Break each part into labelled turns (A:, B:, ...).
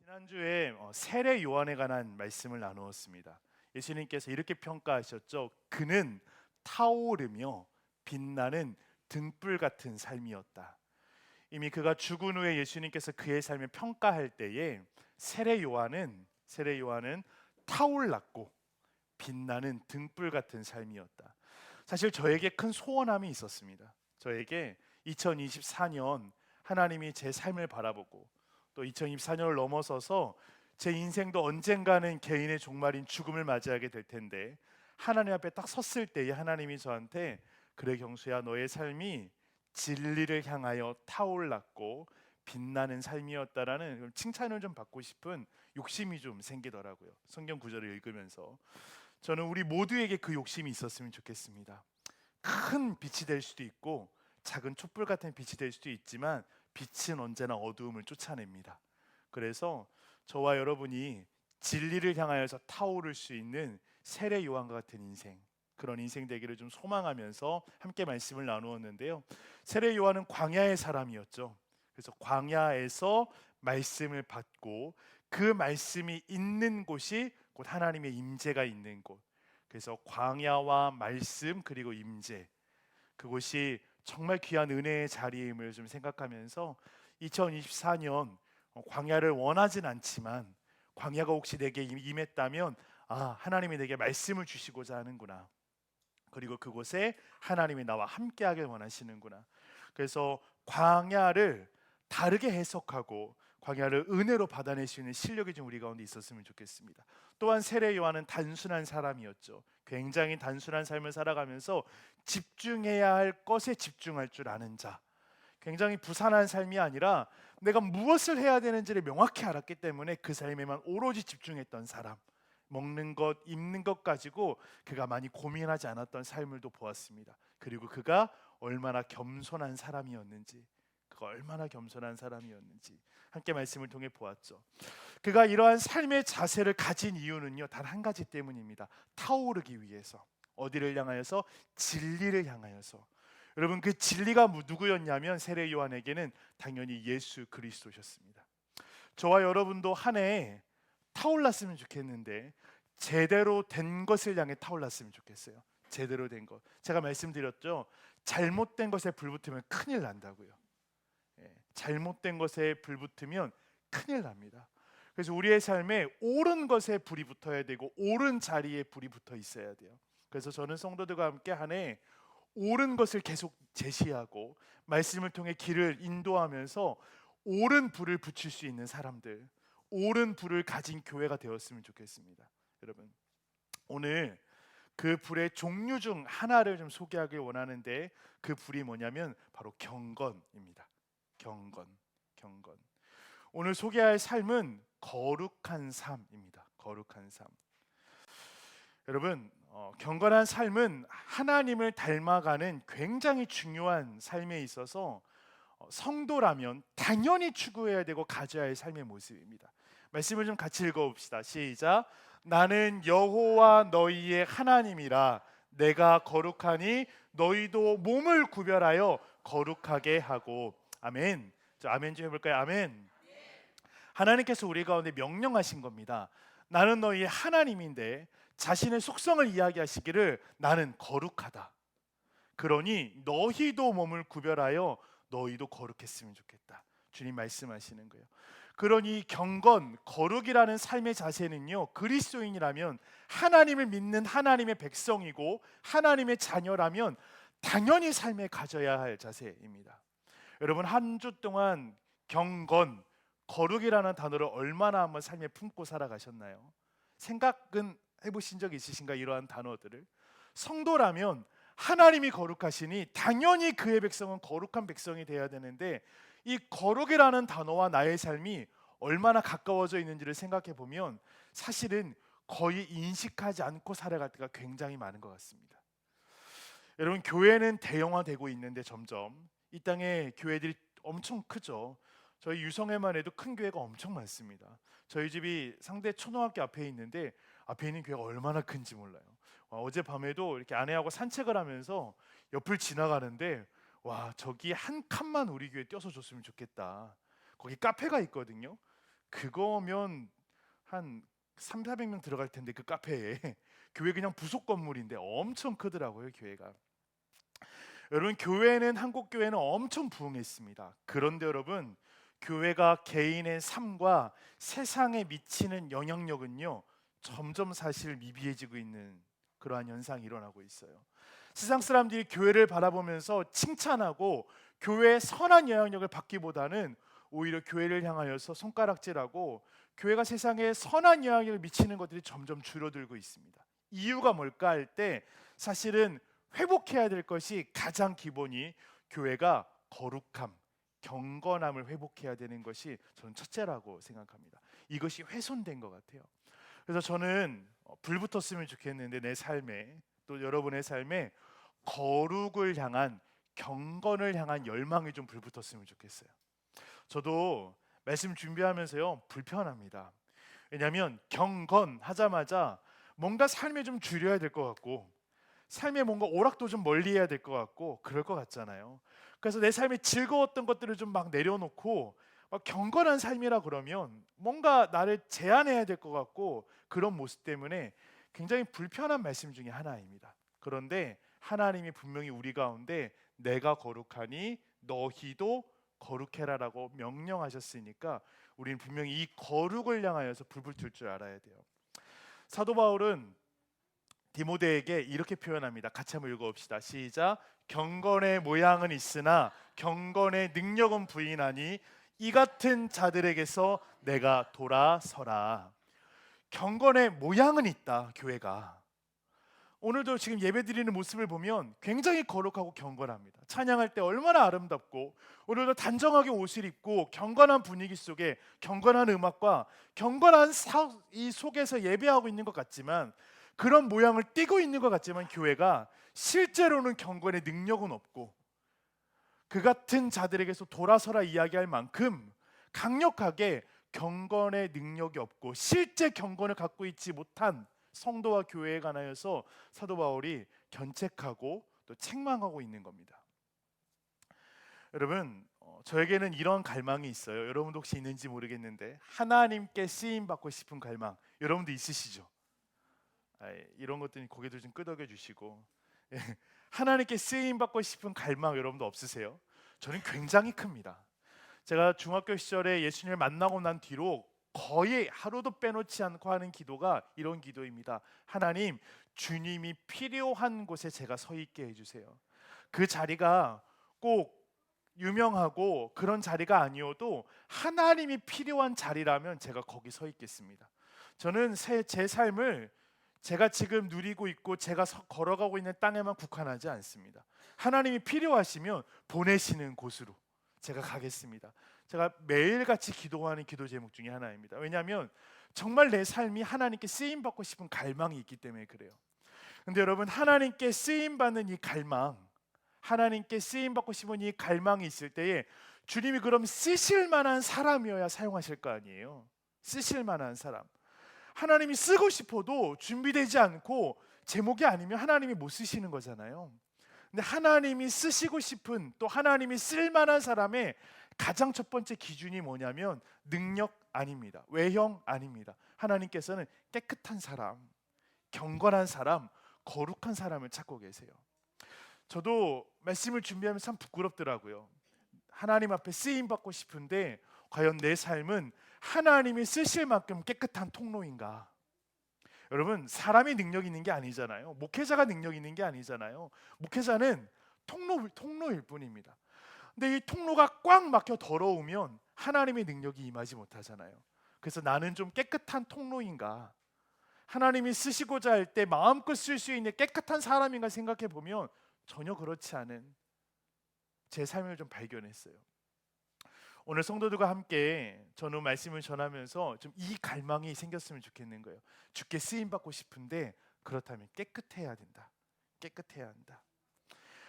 A: 지난주에 세례 요한에 관한 말씀을 나누었습니다. 예수님께서 이렇게 평가하셨죠. 그는 타오르며 빛나는 등불 같은 삶이었다. 이미 그가 죽은 후에 예수님께서 그의 삶을 평가할 때에 세례 요한은 타올랐고 빛나는 등불 같은 삶이었다. 사실 저에게 큰 소원함이 있었습니다. 저에게 2024년 하나님이 제 삶을 바라보고 또 2024년을 넘어서서 제 인생도 언젠가는 개인의 종말인 죽음을 맞이하게 될 텐데, 하나님 앞에 딱 섰을 때에 하나님이 저한테 그래 경수야, 너의 삶이 진리를 향하여 타올랐고 빛나는 삶이었다라는 칭찬을 좀 받고 싶은 욕심이 좀 생기더라고요. 성경 구절을 읽으면서 저는 우리 모두에게 그 욕심이 있었으면 좋겠습니다. 큰 빛이 될 수도 있고 작은 촛불 같은 빛이 될 수도 있지만 빛은 언제나 어두움을 쫓아냅니다. 그래서 저와 여러분이 진리를 향하여서 타오를 수 있는 세례 요한과 같은 인생, 그런 인생 되기를 좀 소망하면서 함께 말씀을 나누었는데요. 세례 요한은 광야의 사람이었죠. 그래서 광야에서 말씀을 받고 그 말씀이 있는 곳이 곧 하나님의 임재가 있는 곳. 그래서 광야와 말씀 그리고 임재, 그곳이 정말 귀한 은혜의 자리임을 좀 생각하면서 2024년 광야를 원하진 않지만 광야가 혹시 내게 임했다면 하나님이 내게 말씀을 주시고자 하는구나. 그리고 그곳에 하나님이 나와 함께하길 원하시는구나. 그래서 광야를 다르게 해석하고 광야를 은혜로 받아낼 수 있는 실력이 좀 우리 가운데 있었으면 좋겠습니다. 또한 세례 요한은 단순한 사람이었죠. 굉장히 단순한 삶을 살아가면서 집중해야 할 것에 집중할 줄 아는 자, 굉장히 부산한 삶이 아니라 내가 무엇을 해야 되는지를 명확히 알았기 때문에 그 삶에만 오로지 집중했던 사람, 먹는 것, 입는 것 가지고 그가 많이 고민하지 않았던 삶을 또 보았습니다. 그리고 그가 얼마나 겸손한 사람이었는지, 함께 말씀을 통해 보았죠. 그가 이러한 삶의 자세를 가진 이유는요, 단 한 가지 때문입니다. 타오르기 위해서. 어디를 향하여서? 진리를 향하여서. 여러분, 그 진리가 누구였냐면 세례 요한에게는 당연히 예수 그리스도셨습니다. 저와 여러분도 한 해에 타올랐으면 좋겠는데 제대로 된 것을 향해 타올랐으면 좋겠어요. 제대로 된 것. 제가 말씀드렸죠. 잘못된 것에 불 붙으면 큰일 난다고요. 잘못된 것에 불 붙으면 큰일 납니다. 그래서 우리의 삶에 옳은 것에 불이 붙어야 되고 옳은 자리에 불이 붙어 있어야 돼요. 그래서 저는 성도들과 함께 한 해 옳은 것을 계속 제시하고 말씀을 통해 길을 인도하면서 옳은 불을 붙일 수 있는 사람들, 옳은 불을 가진 교회가 되었으면 좋겠습니다. 여러분, 오늘 그 불의 종류 중 하나를 좀 소개하길 원하는데, 그 불이 뭐냐면 바로 경건입니다. 경건. 오늘 소개할 삶은 거룩한 삶입니다. 거룩한 삶. 여러분, 경건한 삶은 하나님을 닮아가는 굉장히 중요한 삶에 있어서 성도라면 당연히 추구해야 되고 가져야 할 삶의 모습입니다. 말씀을 좀 같이 읽어봅시다. 시작. 나는 여호와 너희의 하나님이라. 내가 거룩하니 너희도 몸을 구별하여 거룩하게 하고. 아멘. 아멘 좀 해볼까요? 아멘. 하나님께서 우리 가운데 명령하신 겁니다. 나는 너희의 하나님인데 자신의 속성을 이야기하시기를 나는 거룩하다. 그러니 너희도 몸을 구별하여 너희도 거룩했으면 좋겠다. 주님 말씀하시는 거예요. 그러니 경건, 거룩이라는 삶의 자세는요, 그리스도인이라면, 하나님을 믿는 하나님의 백성이고 하나님의 자녀라면 당연히 삶에 가져야 할 자세입니다. 여러분, 한 주 동안 경건, 거룩이라는 단어를 얼마나 한번 삶에 품고 살아가셨나요? 생각은 해보신 적 있으신가? 이러한 단어들을. 성도라면 하나님이 거룩하시니 당연히 그의 백성은 거룩한 백성이 되어야 되는데, 이 거룩이라는 단어와 나의 삶이 얼마나 가까워져 있는지를 생각해 보면 사실은 거의 인식하지 않고 살아갈 때가 굉장히 많은 것 같습니다. 여러분, 교회는 대형화되고 있는데 점점 이 땅에 교회들이 엄청 크죠. 저희 유성에만 해도 큰 교회가 엄청 많습니다. 저희 집이 상대 초등학교 앞에 있는데 앞에 있는 교회가 얼마나 큰지 몰라요. 어젯밤에도 이렇게 아내하고 산책을 하면서 옆을 지나가는데, 와, 저기 한 칸만 우리 교회 띄어서 줬으면 좋겠다. 거기 카페가 있거든요. 그거면 한 3, 400명 들어갈 텐데 그 카페에 교회 그냥 부속 건물인데 엄청 크더라고요, 교회가. 여러분, 교회는 한국 교회는 엄청 부흥했습니다. 그런데 여러분, 교회가 개인의 삶과 세상에 미치는 영향력은요 점점 사실 미비해지고 있는 그러한 현상이 일어나고 있어요. 세상 사람들이 교회를 바라보면서 칭찬하고 교회의 선한 영향력을 받기보다는 오히려 교회를 향하여서 손가락질하고 교회가 세상에 선한 영향력을 미치는 것들이 점점 줄어들고 있습니다. 이유가 뭘까 할 때 사실은 회복해야 될 것이 가장 기본이 교회가 거룩함, 경건함을 회복해야 되는 것이 저는 첫째라고 생각합니다. 이것이 훼손된 것 같아요. 그래서 저는 불 붙었으면 좋겠는데 내 삶에 또 여러분의 삶에 거룩을 향한 경건을 향한 열망이 좀 불붙었으면 좋겠어요. 저도 말씀 준비하면서요 불편합니다. 왜냐하면 경건 하자마자 뭔가 삶에 좀 줄여야 될 것 같고 삶에 뭔가 오락도 좀 멀리해야 될 것 같고 그럴 것 같잖아요. 그래서 내 삶에 즐거웠던 것들을 좀 막 내려놓고 막 경건한 삶이라 그러면 뭔가 나를 제한해야 될 것 같고 그런 모습 때문에 굉장히 불편한 말씀 중에 하나입니다. 그런데 하나님이 분명히 우리 가운데 내가 거룩하니 너희도 거룩해라라고 명령하셨으니까 우리는 분명히 이 거룩을 향하여서 불붙을 줄 알아야 돼요. 사도 바울은 디모데에게 이렇게 표현합니다. 같이 한번 읽어봅시다. 시작. 경건의 모양은 있으나 경건의 능력은 부인하니 이 같은 자들에게서 내가 돌아서라. 경건의 모양은 있다. 교회가 오늘도 지금 예배드리는 모습을 보면 굉장히 거룩하고 경건합니다. 찬양할 때 얼마나 아름답고 오늘도 단정하게 옷을 입고 경건한 분위기 속에 경건한 음악과 경건한 이 속에서 예배하고 있는 것 같지만 그런 모양을 띠고 있는 것 같지만 교회가 실제로는 경건의 능력은 없고 그 같은 자들에게서 돌아서라 이야기할 만큼 강력하게 경건의 능력이 없고 실제 경건을 갖고 있지 못한 성도와 교회에 관하여서 사도 바울이 견책하고 또 책망하고 있는 겁니다. 여러분, 저에게는 이런 갈망이 있어요. 여러분도 혹시 있는지 모르겠는데 하나님께 쓰임 받고 싶은 갈망 여러분도 있으시죠? 이런 것들이 고개도 좀 끄덕여 주시고 하나님께 쓰임 받고 싶은 갈망 여러분도 없으세요? 저는 굉장히 큽니다. 제가 중학교 시절에 예수님을 만나고 난 뒤로 거의 하루도 빼놓지 않고 하는 기도가 이런 기도입니다. 하나님, 주님이 필요한 곳에 제가 서 있게 해주세요. 그 자리가 꼭 유명하고 그런 자리가 아니어도 하나님이 필요한 자리라면 제가 거기 서 있겠습니다. 저는 제 삶을 제가 지금 누리고 있고 제가 걸어가고 있는 땅에만 국한하지 않습니다. 하나님이 필요하시면 보내시는 곳으로 제가 가겠습니다. 제가 매일같이 기도하는 기도 제목 중에 하나입니다. 왜냐하면 정말 내 삶이 하나님께 쓰임 받고 싶은 갈망이 있기 때문에 그래요. 근데 여러분, 하나님께 쓰임 받는 이 갈망, 하나님께 쓰임 받고 싶은 이 갈망이 있을 때에 주님이 그럼 쓰실 만한 사람이어야 사용하실 거 아니에요. 쓰실 만한 사람. 하나님이 쓰고 싶어도 준비되지 않고 제목이 아니면 하나님이 못 쓰시는 거잖아요. 근데 하나님이 쓰시고 싶은 또 하나님이 쓸 만한 사람의 가장 첫 번째 기준이 뭐냐면 능력 아닙니다. 외형 아닙니다. 하나님께서는 깨끗한 사람, 경건한 사람, 거룩한 사람을 찾고 계세요. 저도 말씀을 준비하면서 참 부끄럽더라고요. 하나님 앞에 쓰임 받고 싶은데 과연 내 삶은 하나님이 쓰실 만큼 깨끗한 통로인가? 여러분, 사람이 능력 있는 게 아니잖아요. 목회자가 능력 있는 게 아니잖아요. 목회자는 통로일 뿐입니다. 근데 이 통로가 꽉 막혀 더러우면 하나님의 능력이 임하지 못하잖아요. 그래서 나는 좀 깨끗한 통로인가? 하나님이 쓰시고자 할 때 마음껏 쓸 수 있는 깨끗한 사람인가 생각해 보면 전혀 그렇지 않은 제 삶을 좀 발견했어요. 오늘 성도들과 함께 저는 말씀을 전하면서 좀 이 갈망이 생겼으면 좋겠는 거예요. 주께 쓰임 받고 싶은데 그렇다면 깨끗해야 된다. 깨끗해야 한다.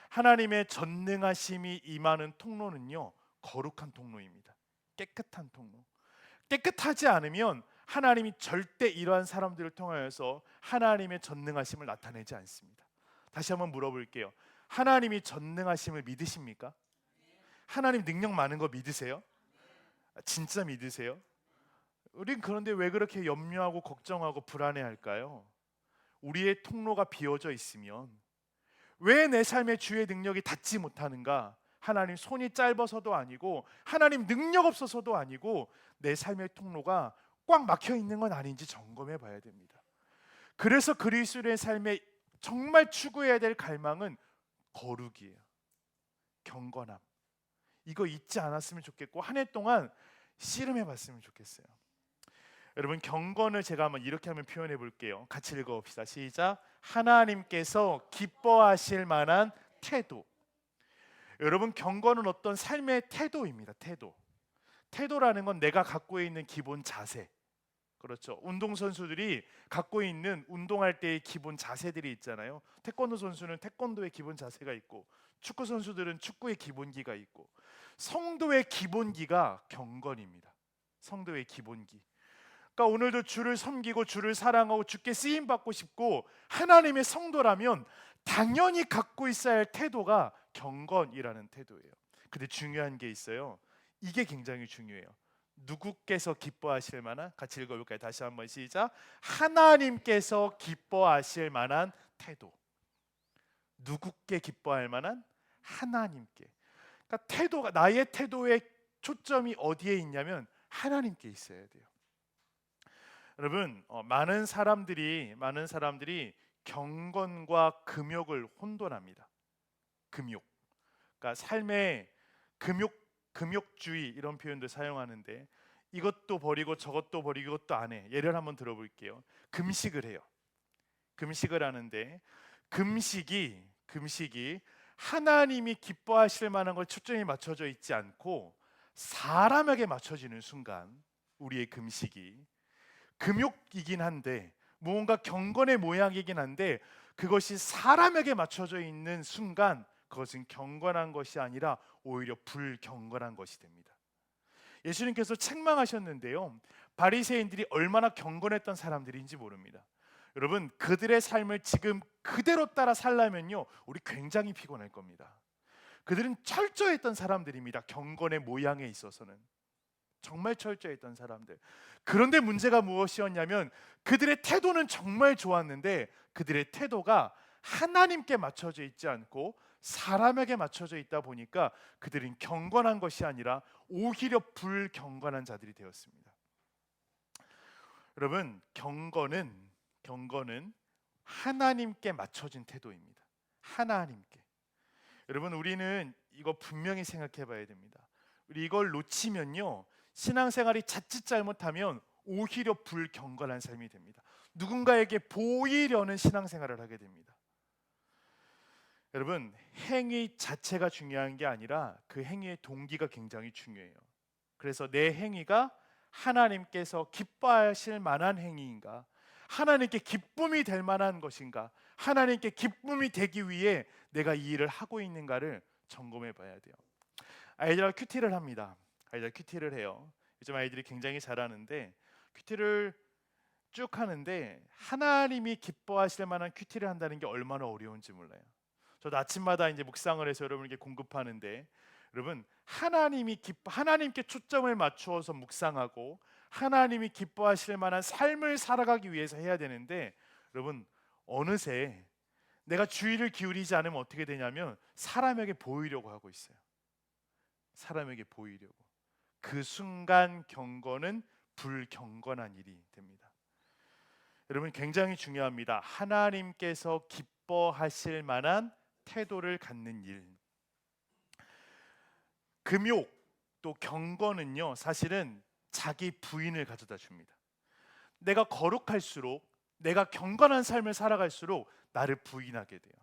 A: 하나님의 전능하심이 임하는 통로는요, 거룩한 통로입니다. 깨끗한 통로. 깨끗하지 않으면 하나님이 절대 이러한 사람들을 통하여서 하나님의 전능하심을 나타내지 않습니다. 다시 한번 물어볼게요. 하나님이 전능하심을 믿으십니까? 하나님 능력 많은 거 믿으세요? 진짜 믿으세요? 우린 그런데 왜 그렇게 염려하고 걱정하고 불안해할까요? 우리의 통로가 비어져 있으면 왜 내 삶의 주의 능력이 닿지 못하는가? 하나님 손이 짧아서도 아니고 하나님 능력 없어서도 아니고 내 삶의 통로가 꽉 막혀 있는 건 아닌지 점검해 봐야 됩니다. 그래서 그리스도의 삶에 정말 추구해야 될 갈망은 거룩이에요. 경건함. 이거 잊지 않았으면 좋겠고 한 해 동안 씨름해 봤으면 좋겠어요. 여러분, 경건을 제가 한번 이렇게 하면 표현해 볼게요. 같이 읽어봅시다. 시작. 하나님께서 기뻐하실 만한 태도. 여러분, 경건은 어떤 삶의 태도입니다. 태도라는 건 내가 갖고 있는 기본 자세. 그렇죠. 운동선수들이 갖고 있는 운동할 때의 기본 자세들이 있잖아요. 태권도 선수는 태권도의 기본 자세가 있고, 축구 선수들은 축구의 기본기가 있고, 성도의 기본기가 경건입니다. 성도의 기본기. 그러니까 오늘도 주를 섬기고 주를 사랑하고 주께 쓰임 받고 싶고 하나님의 성도라면 당연히 갖고 있어야 할 태도가 경건이라는 태도예요. 근데 중요한 게 있어요. 이게 굉장히 중요해요. 누구께서 기뻐하실 만한, 같이 읽어볼까요? 다시 한번 시작. 하나님께서 기뻐하실 만한 태도. 누구께 기뻐할 만한? 하나님께. 그러니까 태도가, 나의 태도의 초점이 어디에 있냐면 하나님께 있어야 돼요. 여러분, 많은 사람들이 경건과 금욕을 혼돈합니다. 금욕. 그러니까 삶의 금욕주의 이런 표현도 사용하는데 이것도 버리고 저것도 버리고 이것도 안 해. 예를 한번 들어볼게요. 금식을 해요. 금식을 하는데 금식이 하나님이 기뻐하실 만한 걸 초점이 맞춰져 있지 않고 사람에게 맞춰지는 순간 우리의 금식이 금욕이긴 한데 무언가 경건의 모양이긴 한데 그것이 사람에게 맞춰져 있는 순간 그것은 경건한 것이 아니라 오히려 불경건한 것이 됩니다. 예수님께서 책망하셨는데요, 바리새인들이 얼마나 경건했던 사람들인지 모릅니다. 여러분, 그들의 삶을 지금 그대로 따라 살려면요 우리 굉장히 피곤할 겁니다. 그들은 철저했던 사람들입니다. 경건의 모양에 있어서는 정말 철저했던 사람들. 그런데 문제가 무엇이었냐면 그들의 태도는 정말 좋았는데 그들의 태도가 하나님께 맞춰져 있지 않고 사람에게 맞춰져 있다 보니까 그들은 경건한 것이 아니라 오히려 불경건한 자들이 되었습니다. 여러분, 경건은 하나님께 맞춰진 태도입니다. 하나님께. 여러분, 우리는 이거 분명히 생각해 봐야 됩니다. 우리 이걸 놓치면요 신앙생활이 자칫 잘못하면 오히려 불경건한 삶이 됩니다. 누군가에게 보이려는 신앙생활을 하게 됩니다. 여러분, 행위 자체가 중요한 게 아니라 그 행위의 동기가 굉장히 중요해요. 그래서 내 행위가 하나님께서 기뻐하실 만한 행위인가, 하나님께 기쁨이 될 만한 것인가, 하나님께 기쁨이 되기 위해 내가 이 일을 하고 있는가를 점검해 봐야 돼요. 아이들하고 큐티를 합니다. 아이들 큐티를 해요. 요즘 아이들이 굉장히 잘하는데 큐티를 쭉 하는데 하나님이 기뻐하실 만한 큐티를 한다는 게 얼마나 어려운지 몰라요. 저도 아침마다 이제 묵상을 해서 여러분에게 공급하는데 여러분, 하나님께 초점을 맞추어서 묵상하고 하나님이 기뻐하실 만한 삶을 살아가기 위해서 해야 되는데 여러분, 어느새 내가 주의를 기울이지 않으면 어떻게 되냐면 사람에게 보이려고 하고 있어요. 사람에게 보이려고. 그 순간 경건은 불경건한 일이 됩니다. 여러분, 굉장히 중요합니다. 하나님께서 기뻐하실 만한 태도를 갖는 일. 금욕 또 경건은요 사실은 자기 부인을 가져다 줍니다. 내가 거룩할수록, 내가 경건한 삶을 살아갈수록 나를 부인하게 돼요.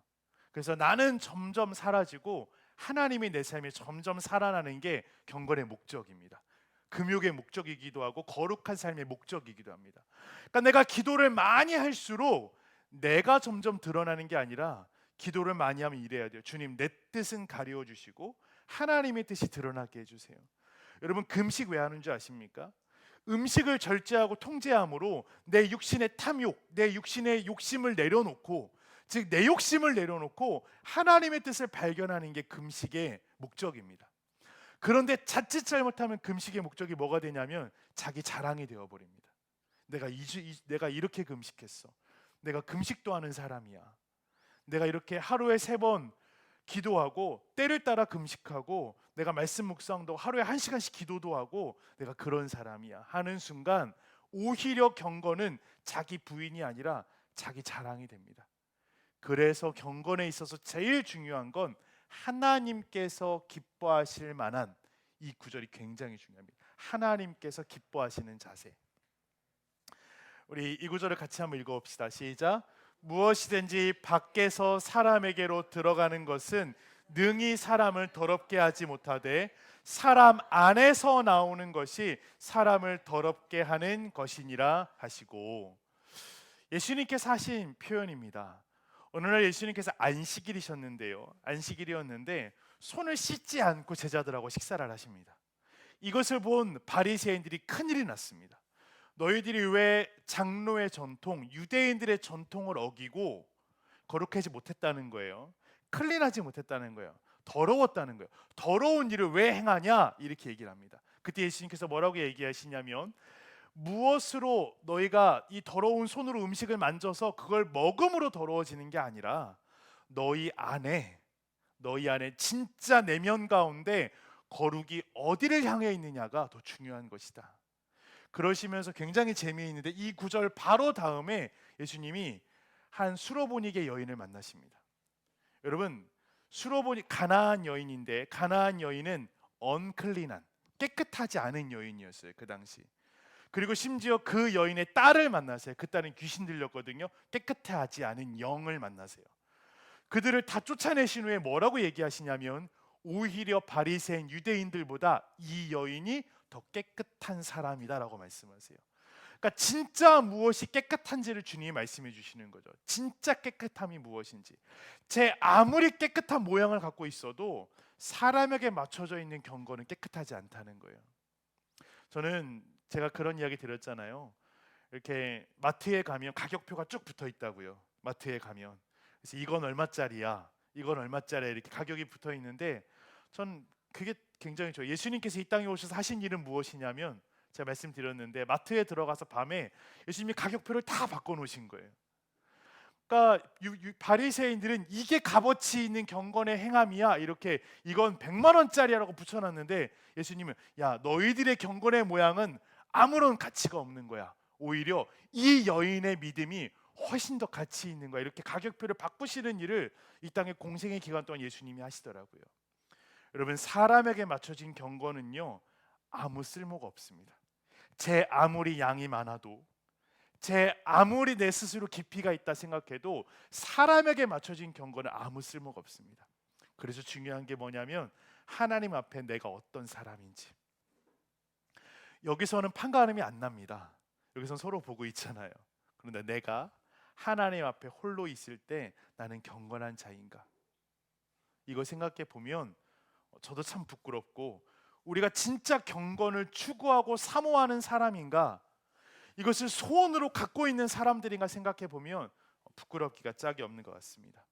A: 그래서 나는 점점 사라지고 하나님이 내 삶에 점점 살아나는 게 경건의 목적입니다. 금욕의 목적이기도 하고 거룩한 삶의 목적이기도 합니다. 그러니까 내가 기도를 많이 할수록 내가 점점 드러나는 게 아니라 기도를 많이 하면 이래야 돼요. 주님, 내 뜻은 가리워 주시고 하나님의 뜻이 드러나게 해주세요. 여러분, 금식 왜 하는 줄 아십니까? 음식을 절제하고 통제함으로 내 육신의 탐욕, 내 육신의 욕심을 내려놓고, 즉 내 욕심을 내려놓고 하나님의 뜻을 발견하는 게 금식의 목적입니다. 그런데 자칫 잘못하면 금식의 목적이 뭐가 되냐면 자기 자랑이 되어 버립니다. 내가 이렇게 금식했어. 내가 금식도 하는 사람이야. 내가 이렇게 하루에 3번 기도하고 때를 따라 금식하고 내가 말씀 묵상도 하루에 1시간씩 기도도 하고 내가 그런 사람이야 하는 순간 오히려 경건은 자기 부인이 아니라 자기 자랑이 됩니다. 그래서 경건에 있어서 제일 중요한 건 하나님께서 기뻐하실 만한, 이 구절이 굉장히 중요합니다. 하나님께서 기뻐하시는 자세. 우리 이 구절을 같이 한번 읽어봅시다. 시작. 무엇이든지 밖에서 사람에게로 들어가는 것은 능히 사람을 더럽게 하지 못하되 사람 안에서 나오는 것이 사람을 더럽게 하는 것이니라 하시고, 예수님께서 하신 표현입니다. 어느 날 예수님께서 안식일이셨는데요. 안식일이었는데 손을 씻지 않고 제자들하고 식사를 하십니다. 이것을 본 바리새인들이 큰일이 났습니다. 너희들이 왜 장로의 전통, 유대인들의 전통을 어기고 거룩하지 못했다는 거예요. 클린하지 못했다는 거예요. 더러웠다는 거예요. 더러운 일을 왜 행하냐? 이렇게 얘기를 합니다. 그때 예수님께서 뭐라고 얘기하시냐면, 무엇으로 너희가 이 더러운 손으로 음식을 만져서 그걸 먹음으로 더러워지는 게 아니라 너희 안에 진짜 내면 가운데 거룩이 어디를 향해 있느냐가 더 중요한 것이다. 그러시면서 굉장히 재미있는데 이 구절 바로 다음에 예수님이 한 수로보니게 여인을 만나십니다. 여러분, 수로보니 가나안 여인인데, 가나안 여인은 언클린한, 깨끗하지 않은 여인이었어요, 그 당시. 그리고 심지어 그 여인의 딸을 만나세요. 그 딸은 귀신 들렸거든요. 깨끗하지 않은 영을 만나세요. 그들을 다 쫓아내신 후에 뭐라고 얘기하시냐면, 오히려 바리새인 유대인들보다 이 여인이 더 깨끗한 사람이다라고 말씀하세요. 그러니까 진짜 무엇이 깨끗한지를 주님이 말씀해 주시는 거죠. 진짜 깨끗함이 무엇인지. 제 아무리 깨끗한 모양을 갖고 있어도 사람에게 맞춰져 있는 경건은 깨끗하지 않다는 거예요. 저는 제가 그런 이야기 드렸잖아요. 이렇게 마트에 가면 가격표가 쭉 붙어 있다고요. 마트에 가면. 그래서 이건 얼마짜리야, 이건 얼마짜리야, 이렇게 가격이 붙어 있는데, 전 그게 굉장히 좋아요. 예수님께서 이 땅에 오셔서 하신 일은 무엇이냐면, 제가 말씀드렸는데 마트에 들어가서 밤에 예수님이 가격표를 다 바꿔놓으신 거예요. 그러니까 바리새인들은 이게 값어치 있는 경건의 행함이야, 이렇게 이건 100만 원짜리라고 붙여놨는데, 예수님은 야, 너희들의 경건의 모양은 아무런 가치가 없는 거야. 오히려 이 여인의 믿음이 훨씬 더 가치 있는 거야. 이렇게 가격표를 바꾸시는 일을 이 땅의 공생의 기간 동안 예수님이 하시더라고요. 여러분, 사람에게 맞춰진 경건은요, 아무 쓸모가 없습니다. 제 아무리 양이 많아도, 제 아무리 내 스스로 깊이가 있다 생각해도 사람에게 맞춰진 경건은 아무 쓸모가 없습니다. 그래서 중요한 게 뭐냐면 하나님 앞에 내가 어떤 사람인지. 여기서는 판가름이 안 납니다. 여기서는 서로 보고 있잖아요. 그런데 내가 하나님 앞에 홀로 있을 때 나는 경건한 자인가? 이거 생각해 보면 저도 참 부끄럽고, 우리가 진짜 경건을 추구하고 사모하는 사람인가, 이것을 소원으로 갖고 있는 사람들인가 생각해 보면 부끄럽기가 짝이 없는 것 같습니다.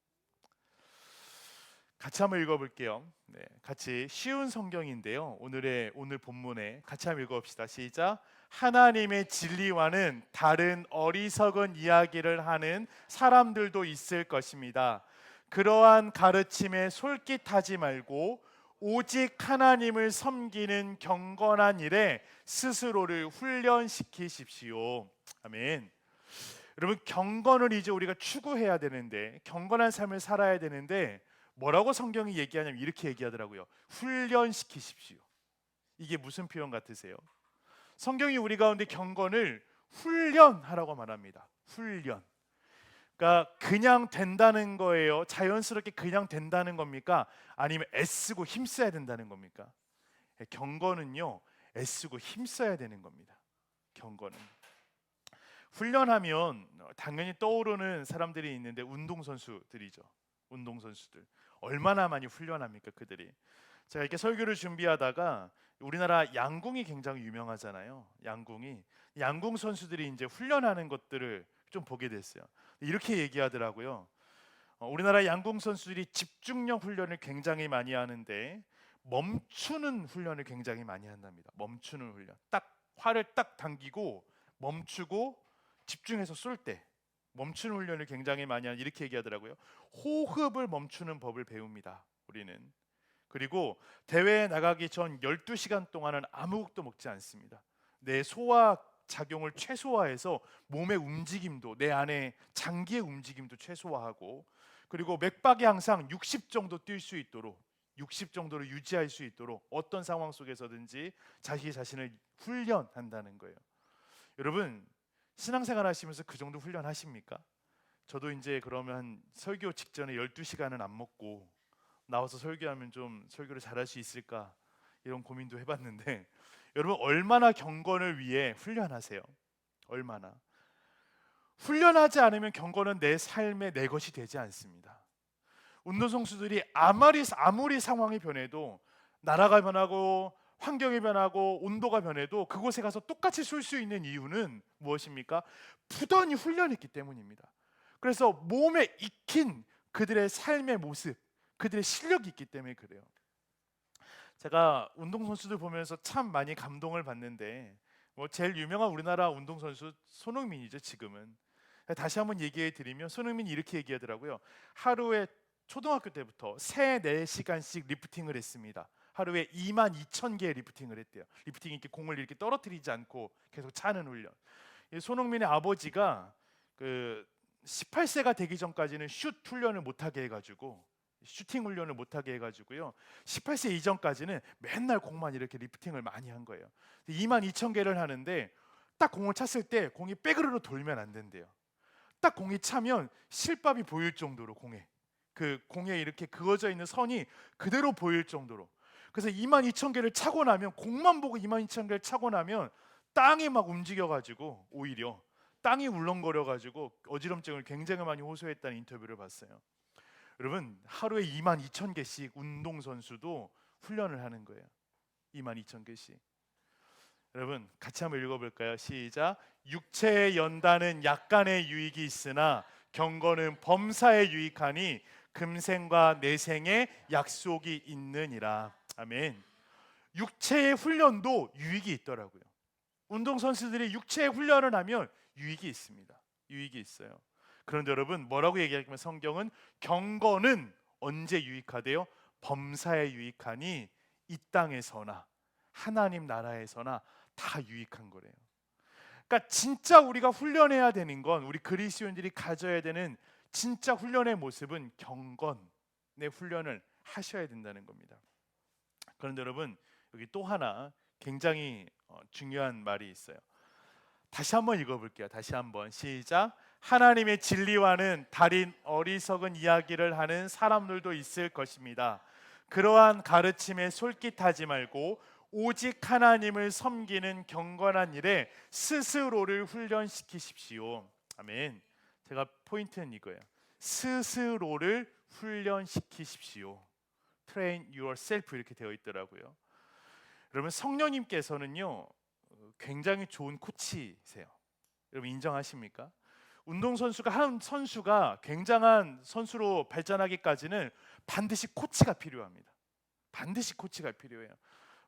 A: 같이 한번 읽어볼게요. 네, 같이 쉬운 성경인데요. 오늘 본문에 같이 한번 읽어봅시다. 시작. 하나님의 진리와는 다른 어리석은 이야기를 하는 사람들도 있을 것입니다. 그러한 가르침에 솔깃하지 말고 오직 하나님을 섬기는 경건한 일에 스스로를 훈련시키십시오. 아멘. 여러분, 경건을 이제 우리가 추구해야 되는데, 경건한 삶을 살아야 되는데, 뭐라고 성경이 얘기하냐면 이렇게 얘기하더라고요. 훈련시키십시오. 이게 무슨 표현 같으세요? 성경이 우리 가운데 경건을 훈련하라고 말합니다. 훈련. 그러니까 그냥 된다는 거예요? 자연스럽게 그냥 된다는 겁니까? 아니면 애쓰고 힘써야 된다는 겁니까? 경건은요, 애쓰고 힘써야 되는 겁니다. 경건은. 훈련하면 당연히 떠오르는 사람들이 있는데 운동선수들이죠. 운동선수들. 얼마나 많이 훈련합니까, 그들이? 제가 이렇게 설교를 준비하다가 우리나라 양궁이 굉장히 유명하잖아요. 양궁 선수들이 이제 훈련하는 것들을 좀 보게 됐어요. 이렇게 얘기하더라고요. 우리나라 양궁 선수들이 집중력 훈련을 굉장히 많이 하는데 멈추는 훈련을 굉장히 많이 한답니다. 멈추는 훈련. 딱 활을 딱 당기고 멈추고 집중해서 쏠 때 멈추는 훈련을 굉장히 많이 하는, 이렇게 얘기하더라고요. 호흡을 멈추는 법을 배웁니다. 우리는. 그리고 대회에 나가기 전 12시간 동안은 아무것도 먹지 않습니다. 내 소화 작용을 최소화해서 몸의 움직임도, 내 안에 장기의 움직임도 최소화하고, 그리고 맥박이 항상 60 정도 뛸 수 있도록, 60 정도로 유지할 수 있도록 어떤 상황 속에서든지 자기 자신을 훈련한다는 거예요. 여러분, 신앙생활 하시면서 그 정도 훈련하십니까? 저도 이제 그러면 설교 직전에 12시간은 안 먹고 나와서 설교하면 좀 설교를 잘할 수 있을까, 이런 고민도 해봤는데 여러분, 얼마나 경건을 위해 훈련하세요? 얼마나? 훈련하지 않으면 경건은 내 삶의 내 것이 되지 않습니다. 운동선수들이 아무리 상황이 변해도, 나라가 변하고 환경이 변하고 온도가 변해도 그곳에 가서 똑같이 쏠 수 있는 이유는 무엇입니까? 부단히 훈련했기 때문입니다. 그래서 몸에 익힌 그들의 삶의 모습, 그들의 실력이 있기 때문에 그래요. 제가 운동선수들 보면서 참 많이 감동을 받는데, 제일 유명한 우리나라 운동선수 손흥민이죠, 지금은. 다시 한번 얘기해 드리면 손흥민이 이렇게 얘기하더라고요. 하루에 초등학교 때부터 3-4시간씩 리프팅을 했습니다. 하루에 22,000개의 리프팅을 했대요. 리프팅이 이렇게 공을 이렇게 떨어뜨리지 않고 계속 차는 훈련. 손흥민의 아버지가 그 18세가 되기 전까지는 슛 훈련을 못하게 해가지고, 슈팅 훈련을 못하게 해가지고요, 18세 이전까지는 맨날 공만 이렇게 리프팅을 많이 한 거예요. 22,000개를 하는데 딱 공을 찼을 때 공이 백으로 돌면 안 된대요. 딱 공이 차면 실밥이 보일 정도로, 공에 이렇게 그어져 있는 선이 그대로 보일 정도로. 그래서 22,000개를 차고 나면, 공만 보고 22,000개를 차고 나면 땅이 막 움직여가지고, 오히려 땅이 울렁거려가지고 어지럼증을 굉장히 많이 호소했다는 인터뷰를 봤어요. 여러분, 하루에 22,000개씩 운동선수도 훈련을 하는 거예요. 22,000개씩. 여러분, 같이 한번 읽어볼까요? 시작. 육체의 연단은 약간의 유익이 있으나 경건은 범사에 유익하니 금생과 내생에 약속이 있느니라. 아멘. 육체의 훈련도 유익이 있더라고요. 운동선수들이 육체의 훈련을 하면 유익이 있습니다. 유익이 있어요. 그런데 여러분, 뭐라고 얘기하면, 성경은 경건은 언제 유익하대요? 범사에 유익하니 이 땅에서나 하나님 나라에서나 다 유익한 거래요. 그러니까 진짜 우리가 훈련해야 되는 건, 우리 그리스도인들이 가져야 되는 진짜 훈련의 모습은 경건의 훈련을 하셔야 된다는 겁니다. 그런데 여러분, 여기 또 하나 굉장히 중요한 말이 있어요. 다시 한번 읽어볼게요. 다시 한번 시작. 하나님의 진리와는 다른 어리석은 이야기를 하는 사람들도 있을 것입니다. 그러한 가르침에 솔깃하지 말고 오직 하나님을 섬기는 경건한 일에 스스로를 훈련시키십시오. 아멘. 제가 포인트는 이거예요. 스스로를 훈련시키십시오. Train yourself, 이렇게 되어 있더라고요. 여러분, 성령님께서는요 굉장히 좋은 코치세요. 여러분, 인정하십니까? 운동선수가, 한 선수가 굉장한 선수로 발전하기까지는 반드시 코치가 필요합니다. 반드시 코치가 필요해요.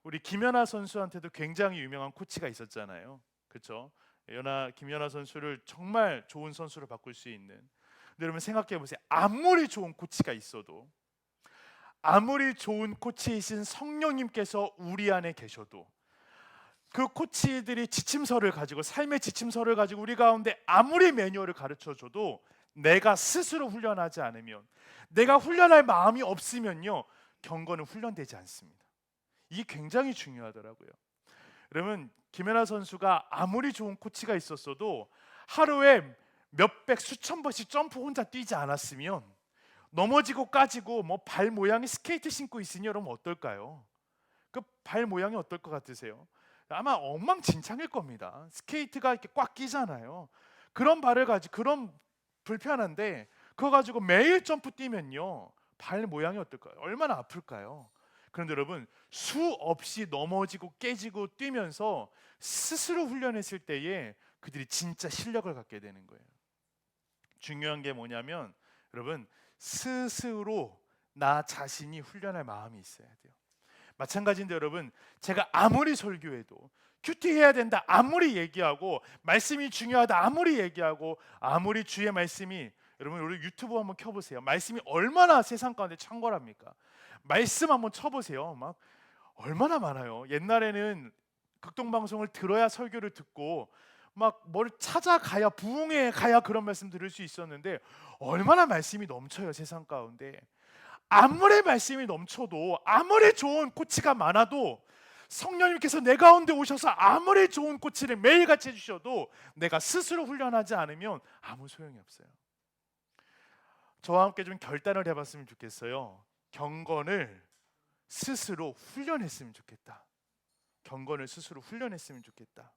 A: 우리 김연아 선수한테도 굉장히 유명한 코치가 있었잖아요. 그렇죠? 김연아 선수를 정말 좋은 선수로 바꿀 수 있는. 근데 여러분, 생각해 보세요. 아무리 좋은 코치가 있어도, 아무리 좋은 코치이신 성령님께서 우리 안에 계셔도, 그 코치들이 지침서를 가지고, 삶의 지침서를 가지고 우리 가운데 아무리 매뉴얼을 가르쳐줘도 내가 스스로 훈련하지 않으면, 내가 훈련할 마음이 없으면요, 경건은 훈련되지 않습니다. 이게 굉장히 중요하더라고요. 그러면 김연아 선수가 아무리 좋은 코치가 있었어도 하루에 몇백 수천 번씩 점프 혼자 뛰지 않았으면, 넘어지고 까지고 발 모양이 스케이트 신고 있으니 여러분 어떨까요? 그 발 모양이 어떨 것 같으세요? 아마 엉망진창일 겁니다. 스케이트가 이렇게 꽉 끼잖아요. 그런 발을 가지고, 그런 불편한데 그거 가지고 매일 점프 뛰면요, 발 모양이 어떨까요? 얼마나 아플까요? 그런데 여러분, 수없이 넘어지고 깨지고 뛰면서 스스로 훈련했을 때에 그들이 진짜 실력을 갖게 되는 거예요. 중요한 게 뭐냐면, 여러분, 스스로 나 자신이 훈련할 마음이 있어야 돼요. 마찬가지인데 여러분, 제가 아무리 설교해도 큐티해야 된다 아무리 얘기하고 말씀이 중요하다 아무리 얘기하고 아무리 주의 말씀이, 여러분 우리 유튜브 한번 켜보세요. 말씀이 얼마나 세상 가운데 창궐합니까? 말씀 한번 쳐보세요. 막 얼마나 많아요. 옛날에는 극동방송을 들어야 설교를 듣고 막 뭘 찾아가야 부흥회 가야 그런 말씀 들을 수 있었는데 얼마나 말씀이 넘쳐요 세상 가운데. 아무리 말씀이 넘쳐도 아무리 좋은 코치가 많아도 성령님께서 내 가운데 오셔서 아무리 좋은 코치를 매일같이 해주셔도 내가 스스로 훈련하지 않으면 아무 소용이 없어요. 저와 함께 좀 결단을 해봤으면 좋겠어요. 경건을 스스로 훈련했으면 좋겠다. 경건을 스스로 훈련했으면 좋겠다.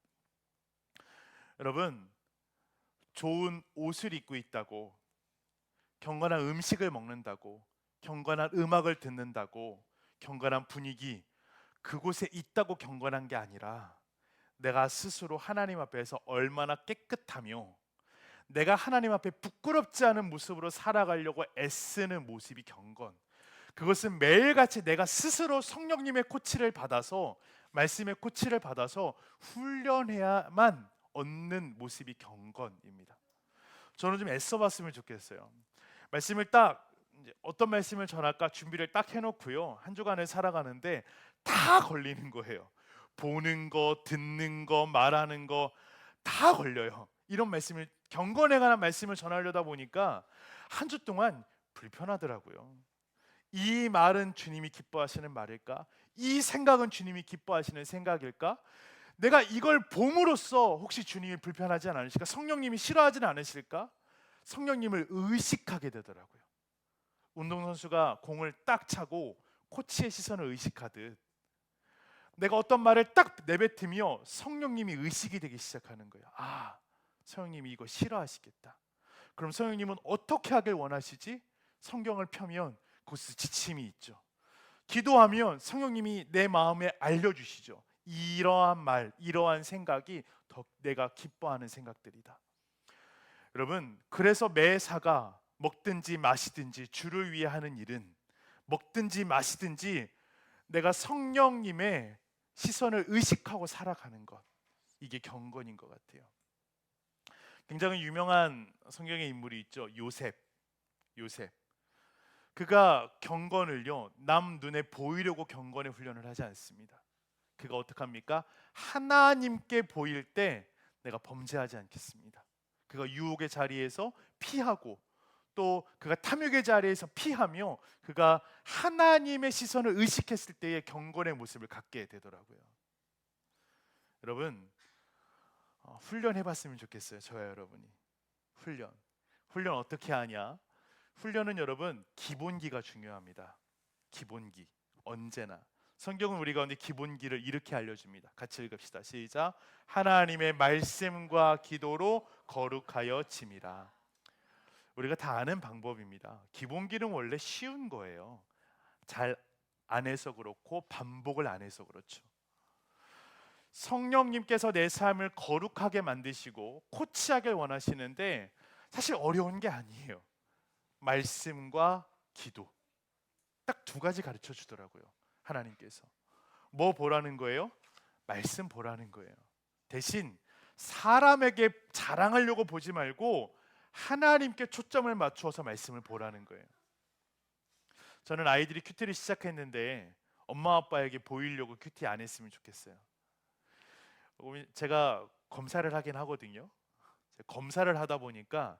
A: 여러분, 좋은 옷을 입고 있다고, 경건한 음식을 먹는다고, 경건한 음악을 듣는다고, 경건한 분위기 그곳에 있다고 경건한 게 아니라 내가 스스로 하나님 앞에서 얼마나 깨끗하며 내가 하나님 앞에 부끄럽지 않은 모습으로 살아가려고 애쓰는 모습이 경건. 그것은 매일같이 내가 스스로 성령님의 코치를 받아서, 말씀의 코치를 받아서 훈련해야만 얻는 모습이 경건입니다. 저는 좀 애써봤으면 좋겠어요. 말씀을 딱 이제 어떤 말씀을 전할까 준비를 딱 해놓고요, 한 주간을 살아가는데 다 걸리는 거예요. 보는 거, 듣는 거, 말하는 거 다 걸려요. 이런 말씀을, 경건에 관한 말씀을 전하려다 보니까 한 주 동안 불편하더라고요. 이 말은 주님이 기뻐하시는 말일까? 이 생각은 주님이 기뻐하시는 생각일까? 내가 이걸 봄으로써 혹시 주님이 불편하지 않으실까? 성령님이 싫어하지는 않으실까? 성령님을 의식하게 되더라고요. 운동선수가 공을 딱 차고 코치의 시선을 의식하듯 내가 어떤 말을 딱 내뱉으며 성령님이 의식이 되기 시작하는 거예요. 아, 성령님이 이거 싫어하시겠다. 그럼 성령님은 어떻게 하길 원하시지? 성경을 펴면 그곳에 지침이 있죠. 기도하면 성령님이 내 마음에 알려주시죠. 이러한 말, 이러한 생각이 더 내가 기뻐하는 생각들이다. 여러분, 그래서 매사가 먹든지 마시든지 주를 위해 하는 일은, 먹든지 마시든지 내가 성령님의 시선을 의식하고 살아가는 것, 이게 경건인 것 같아요. 굉장히 유명한 성경의 인물이 있죠. 요셉. 그가 경건을요, 남 눈에 보이려고 경건의 훈련을 하지 않습니다. 그가 어떻게 합니까? 하나님께 보일 때 내가 범죄하지 않겠습니다. 그가 유혹의 자리에서 피하고, 또 그가 탐욕의 자리에서 피하며 그가 하나님의 시선을 의식했을 때의 경건의 모습을 갖게 되더라고요. 여러분, 훈련해봤으면 좋겠어요. 저와 여러분이. 훈련 어떻게 하냐? 훈련은 여러분 기본기가 중요합니다. 기본기. 언제나 성경은 우리 가운데 기본기를 이렇게 알려줍니다. 같이 읽읍시다. 시작. 하나님의 말씀과 기도로 거룩하여 짐이라. 우리가 다 아는 방법입니다. 기본기는 원래 쉬운 거예요. 잘 안 해서 그렇고 반복을 안 해서 그렇죠. 성령님께서 내 삶을 거룩하게 만드시고 코치하길 원하시는데 사실 어려운 게 아니에요. 말씀과 기도, 딱 두 가지 가르쳐 주더라고요. 하나님께서 뭐 보라는 거예요? 말씀 보라는 거예요. 대신 사람에게 자랑하려고 보지 말고 하나님께 초점을 맞추어서 말씀을 보라는 거예요. 저는 아이들이 큐티를 시작했는데 엄마 아빠에게 보이려고 큐티 안 했으면 좋겠어요. 제가 검사를 하긴 하거든요. 검사를 하다 보니까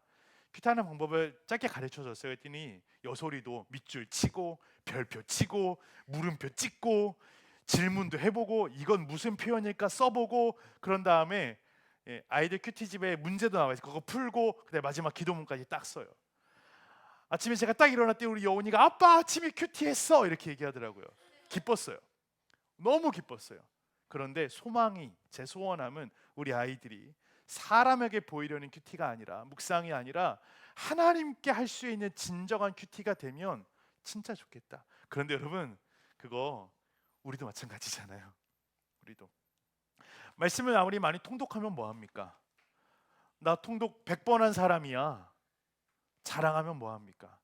A: 큐티하는 방법을 짧게 가르쳐 줬어요. 했더니 여소리도 밑줄 치고 별표 치고 물음표 찍고 질문도 해보고 이건 무슨 표현일까 써보고, 그런 다음에 아이들 큐티집에 문제도 나와 있어요. 그거 풀고 그다음에 마지막 기도문까지 딱 써요. 아침에 제가 딱 일어날 때 우리 여운이가 아빠 아침에 큐티했어 이렇게 얘기하더라고요. 기뻤어요. 너무 기뻤어요. 그런데 소망이, 제 소원함은 우리 아이들이 사람에게 보이려는 큐티가 아니라, 묵상이 아니라 하나님께 할 수 있는 진정한 큐티가 되면 진짜 좋겠다. 그런데 여러분, 그거 우리도 마찬가지잖아요. 우리도 말씀을 아무리 많이 통독하면 뭐합니까? 나 통독 100번 한 사람이야. 자랑하면 뭐합니까?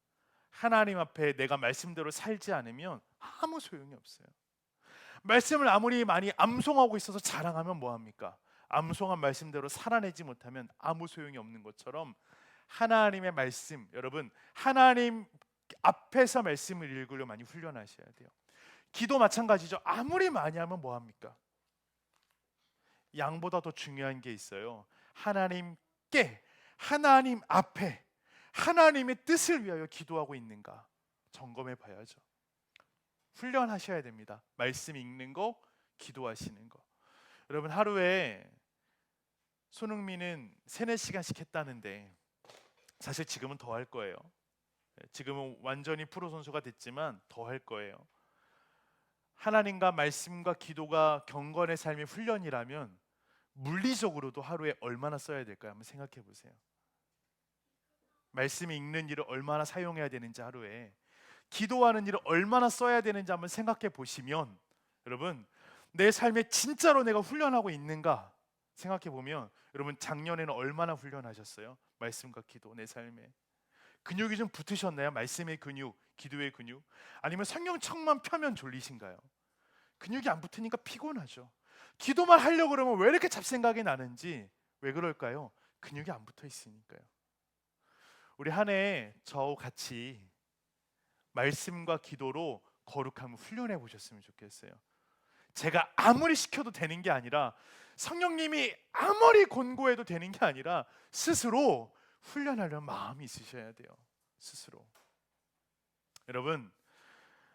A: 하나님 앞에 내가 말씀대로 살지 않으면 아무 소용이 없어요. 말씀을 아무리 많이 암송하고 있어서 자랑하면 뭐합니까? 암송한 말씀대로 살아내지 못하면 아무 소용이 없는 것처럼 하나님의 말씀, 여러분 하나님 앞에서 말씀을 읽으려 많이 훈련하셔야 돼요. 기도 마찬가지죠. 아무리 많이 하면 뭐합니까? 양보다 더 중요한 게 있어요. 하나님께, 하나님 앞에 하나님의 뜻을 위하여 기도하고 있는가 점검해 봐야죠. 훈련하셔야 됩니다. 말씀 읽는 거, 기도하시는 거. 여러분 하루에 손흥민은 3-4시간씩 했다는데 사실 지금은 더 할 거예요. 지금은 완전히 프로 선수가 됐지만 더 할 거예요. 하나님과 말씀과 기도가 경건의 삶의 훈련이라면 물리적으로도 하루에 얼마나 써야 될까요? 한번 생각해 보세요. 말씀 읽는 일을 얼마나 사용해야 되는지, 하루에 기도하는 일을 얼마나 써야 되는지 한번 생각해 보시면, 여러분 내 삶에 진짜로 내가 훈련하고 있는가 생각해 보면, 여러분 작년에는 얼마나 훈련하셨어요? 말씀과 기도, 내 삶에 근육이 좀 붙으셨나요? 말씀의 근육, 기도의 근육? 아니면 성경책만 펴면 졸리신가요? 근육이 안 붙으니까 피곤하죠. 기도만 하려고 그러면 왜 이렇게 잡생각이 나는지, 왜 그럴까요? 근육이 안 붙어 있으니까요. 우리 한 해 저와 같이 말씀과 기도로 거룩함을 훈련해 보셨으면 좋겠어요. 제가 아무리 시켜도 되는 게 아니라, 성령님이 아무리 권고해도 되는 게 아니라 스스로 훈련하려는 마음이 있으셔야 돼요. 스스로. 여러분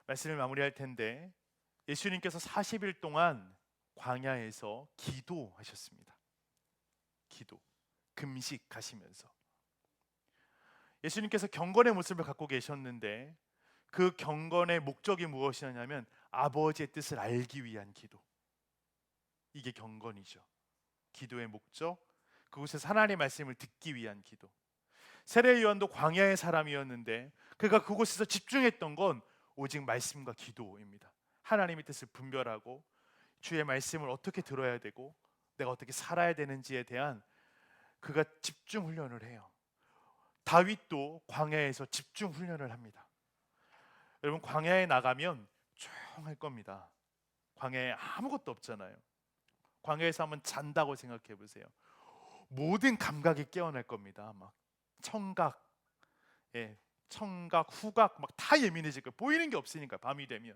A: 말씀을 마무리할 텐데, 예수님께서 40일 동안 광야에서 기도하셨습니다. 기도, 금식하시면서 예수님께서 경건의 모습을 갖고 계셨는데, 그 경건의 목적이 무엇이냐면 아버지의 뜻을 알기 위한 기도. 이게 경건이죠. 기도의 목적, 그곳에서 하나님의 말씀을 듣기 위한 기도. 세례 요한도 광야의 사람이었는데 그가 그곳에서 집중했던 건 오직 말씀과 기도입니다. 하나님의 뜻을 분별하고 주의 말씀을 어떻게 들어야 되고 내가 어떻게 살아야 되는지에 대한 그가 집중 훈련을 해요. 다윗도 광야에서 집중 훈련을 합니다. 여러분 광야에 나가면 조용할 겁니다. 광야에 아무것도 없잖아요. 광야에서 한번 잔다고 생각해 보세요. 모든 감각이 깨어날 겁니다. 막 청각, 청각, 후각 막 다 예민해질 거예요. 보이는 게 없으니까. 밤이 되면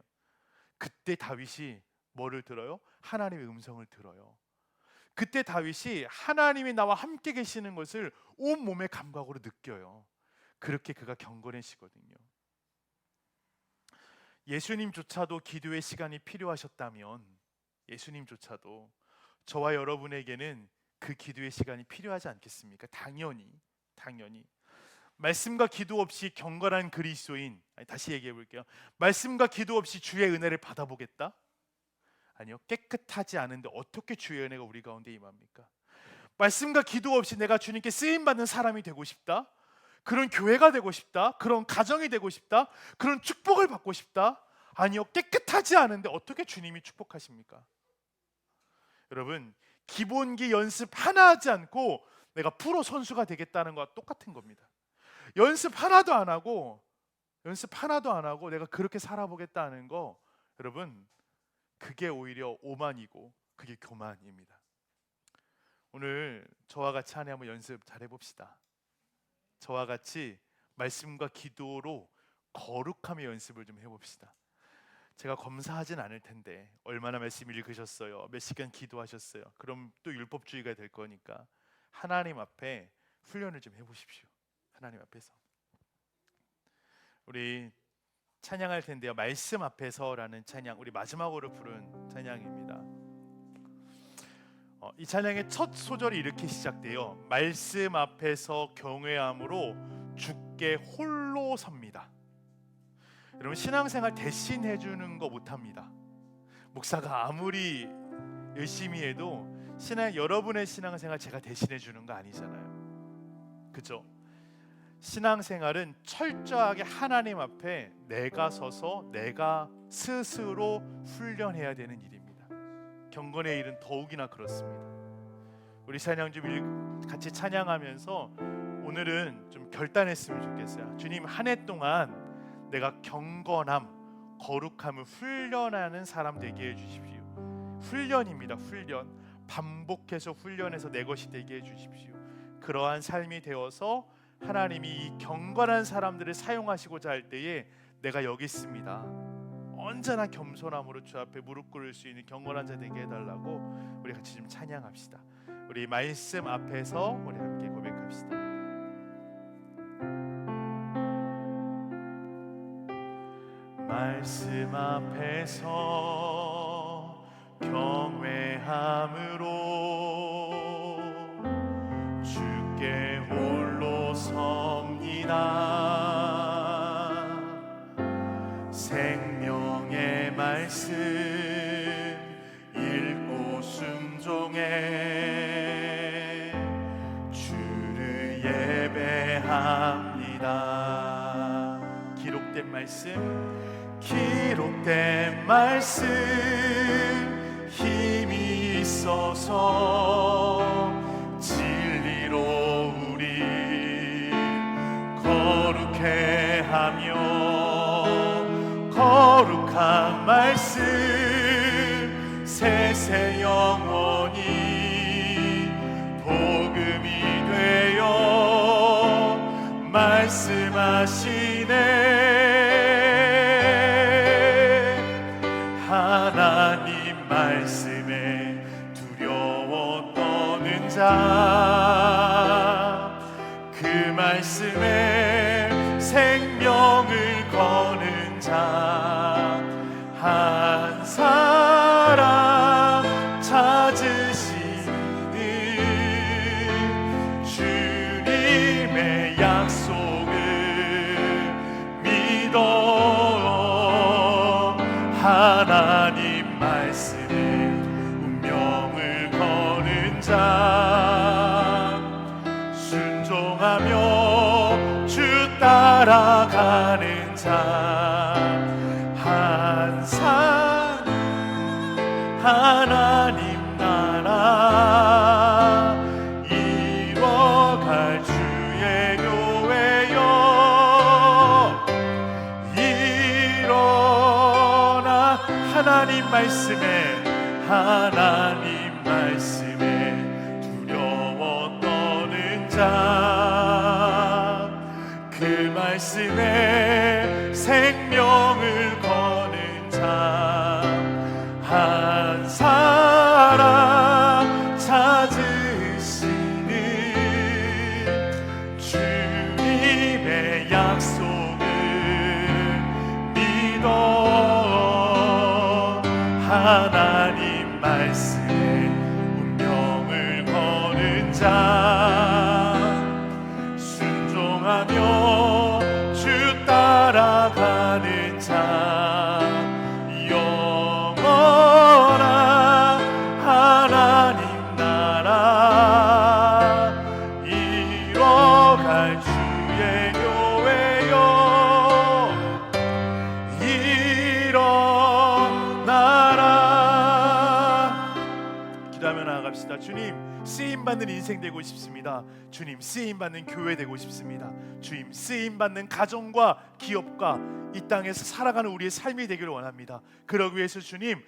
A: 그때 다윗이 뭐를 들어요? 하나님의 음성을 들어요. 그때 다윗이 하나님이 나와 함께 계시는 것을 온 몸의 감각으로 느껴요. 그렇게 그가 경건해지거든요. 예수님조차도 기도의 시간이 필요하셨다면, 예수님조차도 저와 여러분에게는 그 기도의 시간이 필요하지 않겠습니까? 당연히 말씀과 기도 없이 경건한 그리스도인, 다시 얘기해 볼게요. 말씀과 기도 없이 주의 은혜를 받아보겠다? 아니요. 깨끗하지 않은데 어떻게 주의 은혜가 우리 가운데 임합니까? 말씀과 기도 없이 내가 주님께 쓰임받는 사람이 되고 싶다? 그런 교회가 되고 싶다? 그런 가정이 되고 싶다? 그런 축복을 받고 싶다? 아니요. 깨끗하지 않은데 어떻게 주님이 축복하십니까? 여러분 기본기 연습 하나 하지 않고 내가 프로 선수가 되겠다는 거와 똑같은 겁니다. 연습 하나도 안 하고 내가 그렇게 살아보겠다는 거, 여러분 그게 오히려 오만이고 그게 교만입니다. 오늘 저와 같이 한 해 한번 연습 잘 해봅시다. 저와 같이 말씀과 기도로 거룩함의 연습을 좀 해봅시다. 제가 검사하진 않을 텐데 얼마나 말씀 읽으셨어요? 몇 시간 기도하셨어요? 그럼 또 율법주의가 될 거니까 하나님 앞에 훈련을 좀 해보십시오. 하나님 앞에서 우리 찬양할 텐데요. 말씀 앞에서라는 찬양, 우리 마지막으로 부른 찬양입니다. 이 찬양의 첫 소절이 이렇게 시작돼요. 말씀 앞에서 경외함으로 주께 홀로 섭니다. 여러분 신앙생활 대신 해주는 거 못합니다. 목사가 아무리 열심히 해도 여러분의 신앙생활 제가 대신해 주는 거 아니잖아요. 그죠? 신앙생활은 철저하게 하나님 앞에 내가 서서 내가 스스로 훈련해야 되는 일입니다. 경건의 일은 더욱이나 그렇습니다. 우리 찬양 좀 같이 찬양하면서 오늘은 좀 결단했으면 좋겠어요. 주님 한 해 동안 내가 경건함, 거룩함을 훈련하는 사람 되게 해주십시오. 훈련입니다. 훈련. 반복해서 훈련해서 내 것이 되게 해주십시오. 그러한 삶이 되어서 하나님이 이 경건한 사람들을 사용하시고자 할 때에 내가 여기 있습니다, 언제나 겸손함으로 주 앞에 무릎 꿇을 수 있는 경건한 자 되게 해달라고 우리 같이 좀 찬양합시다. 우리 말씀 앞에서 우리 함께 고백합시다. 말씀 앞에서 경외함으로 주께 홀로 섭니다. 생명의 말씀 읽고 순종해 주를 예배합니다. 기록된 말씀 힘이 있어서 진리로 우리 거룩해 하며 거룩한 말씀 세세 영원히 복음이 되어 말씀하시네. 하나님 말씀에 두려워 떠는 자, 그 말씀에 생명을 거는 자, 한 사람 찾으시는 주님의 약속을 믿어 하나님 말씀에 운명을 거는 자, 순종하며 주 따라가는 자, 한 사람 하나님 나라 이뤄갈 주의 교회여 일어나. 하나님 말씀에 두려워 떠는 자, 그 말씀에 생명을 거는 자, 한 사람 찾으시는 주님의 약속을 믿어 하나님 말씀에 운명을 거는 자, 순종하며 주 따라가는 자, 영원한 하나님 나라 이뤄갈 주의 교회여 일어나라. 기도하며 나아갑시다. 주님, 쓰임받는 인생 되고 싶습니다. 주님, 쓰임받는 교회 되고 싶습니다. 주님, 쓰임받는 가정과 기업과 이 땅에서 살아가는 우리의 삶이 되기를 원합니다. 그러기 위해서 주님,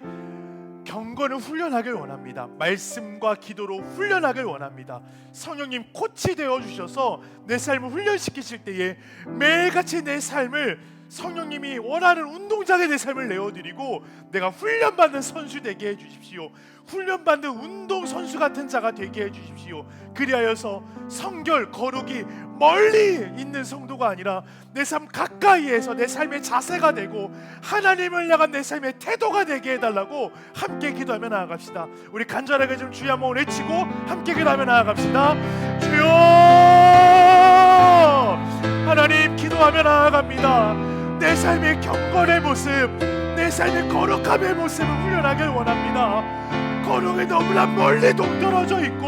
A: 경건을 훈련하길 원합니다. 말씀과 기도로 훈련하길 원합니다. 성령님 코치 되어 주셔서 내 삶을 훈련시키실 때에 매일같이 내 삶을 성령님이 원하는 운동장에 내 삶을 내어드리고 내가 훈련받는 선수 되게 해주십시오. 훈련받는 운동선수 같은 자가 되게 해주십시오. 그리하여서 성결, 거룩이 멀리 있는 성도가 아니라 내 삶 가까이에서 내 삶의 자세가 되고 하나님을 향한 내 삶의 태도가 되게 해달라고 함께 기도하며 나아갑시다. 우리 간절하게 좀 주여 한번 외치고 함께 기도하며 나아갑시다. 주여, 하나님, 기도하며 나아갑니다. 내 삶의 경건의 모습, 내 삶의 거룩함의 모습을 훈련하길 원합니다. 거룩이 너무나 멀리 동떨어져 있고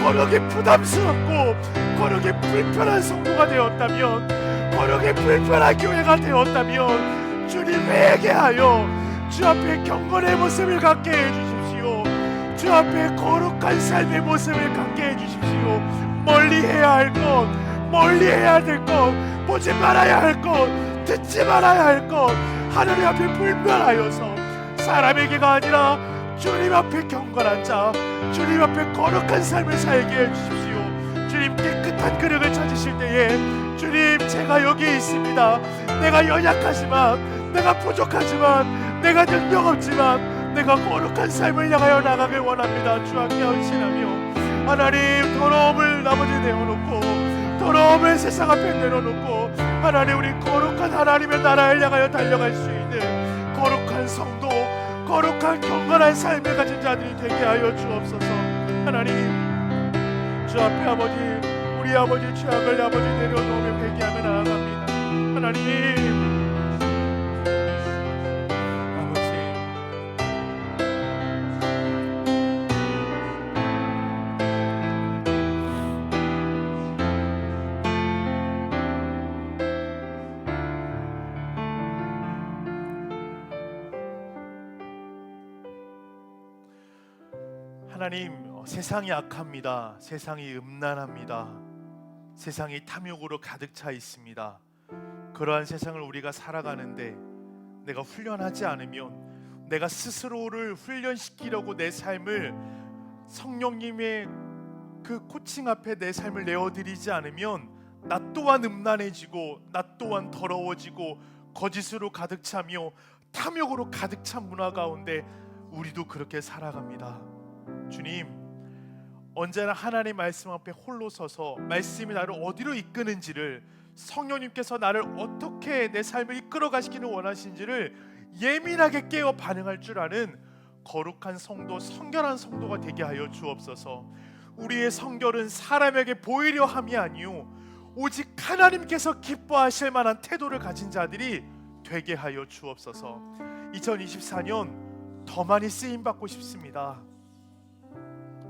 A: 거룩이 부담스럽고 거룩이 불편한 성도가 되었다면, 거룩이 불편한 교회가 되었다면 주님 회개하여 주 앞에 경건의 모습을 갖게 해주십시오. 주 앞에 거룩한 삶의 모습을 갖게 해주십시오. 멀리 해야 할 것, 멀리 해야 될 것, 보지 말아야 할 것, 듣지 말아야 할 것, 하나님 앞에 불편하여서 사람에게가 아니라 주님 앞에 경건한 자, 주님 앞에 거룩한 삶을 살게 해주십시오. 주님 깨끗한 그릇을 찾으실 때에 주님 제가 여기 있습니다. 내가 연약하지만, 내가 부족하지만, 내가 능력 없지만 내가 거룩한 삶을 향하여 나가길 원합니다. 주 앞에 헌신하며 하나님 더러움을 나머지 내어놓고, 더러움을 세상 앞에 내려놓고 하나님 우리 거룩한 하나님의 나라를 향하여 달려갈 수 있는 거룩한 성도, 거룩한 경건한 삶을 가진 자들이 되게 하여 주옵소서. 하나님 주 앞에 아버지, 우리 아버지 죄악을 아버지 내려놓으며 회개하며 나아갑니다. 하나님 하나님, 세상이 악합니다. 세상이 음란합니다. 세상이 탐욕으로 가득 차 있습니다. 그러한 세상을 우리가 살아가는데 내가 훈련하지 않으면, 내가 스스로를 훈련시키려고 내 삶을 성령님의 그 코칭 앞에 내 삶을 내어드리지 않으면 나 또한 음란해지고, 나 또한 더러워지고, 거짓으로 가득 차며 탐욕으로 가득 찬 문화 가운데 우리도 그렇게 살아갑니다. 주님, 언제나 하나님 말씀 앞에 홀로 서서 말씀이 나를 어디로 이끄는지를, 성령님께서 나를 어떻게 내 삶을 이끌어 가시기를 원하시는지를 예민하게 깨어 반응할 줄 아는 거룩한 성도, 성결한 성도가 되게 하여 주옵소서. 우리의 성결은 사람에게 보이려 함이 아니요 오직 하나님께서 기뻐하실 만한 태도를 가진 자들이 되게 하여 주옵소서. 2024년 더 많이 쓰임받고 싶습니다.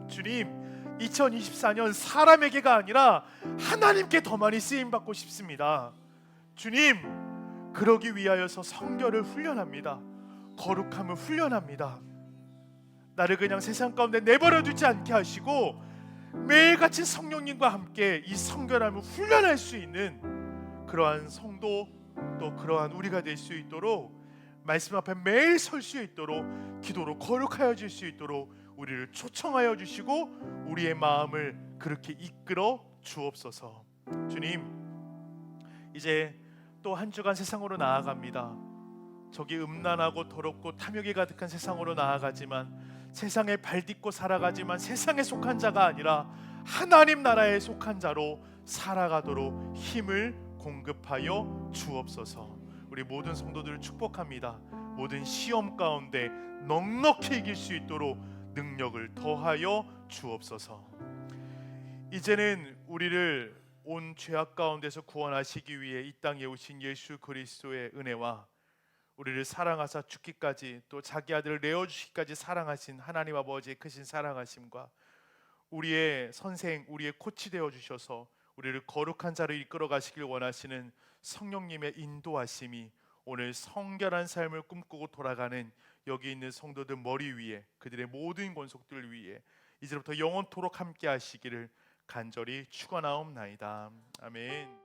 A: 주님, 2024년 사람에게가 아니라 하나님께 더 많이 쓰임받고 싶습니다. 주님, 그러기 위하여서 성결을 훈련합니다. 거룩함을 훈련합니다. 나를 그냥 세상 가운데 내버려 두지 않게 하시고 매일같이 성령님과 함께 이 성결함을 훈련할 수 있는 그러한 성도, 또 그러한 우리가 될 수 있도록, 말씀 앞에 매일 설 수 있도록, 기도로 거룩하여질 수 있도록 우리를 초청하여 주시고 우리의 마음을 그렇게 이끌어 주옵소서. 주님, 이제 또 한 주간 세상으로 나아갑니다. 저기 음란하고 더럽고 탐욕이 가득한 세상으로 나아가지만, 세상에 발딛고 살아가지만 세상에 속한 자가 아니라 하나님 나라에 속한 자로 살아가도록 힘을 공급하여 주옵소서. 우리 모든 성도들을 축복합니다. 모든 시험 가운데 넉넉히 이길 수 있도록 능력을 더하여 주옵소서. 이제는 우리를 온 죄악 가운데서 구원하시기 위해 이 땅에 오신 예수 그리스도의 은혜와 우리를 사랑하사 죽기까지, 또 자기 아들을 내어주시기까지 사랑하신 하나님 아버지의 크신 사랑하심과 우리의 선생, 우리의 코치 되어주셔서 우리를 거룩한 자로 이끌어 가시길 원하시는 성령님의 인도하심이 오늘 성결한 삶을 꿈꾸고 돌아가는 여기 있는 성도들 머리 위에, 그들의 모든 권속들 위에 이제부터 영원토록 함께 하시기를 간절히 축원하옵나이다. 아멘.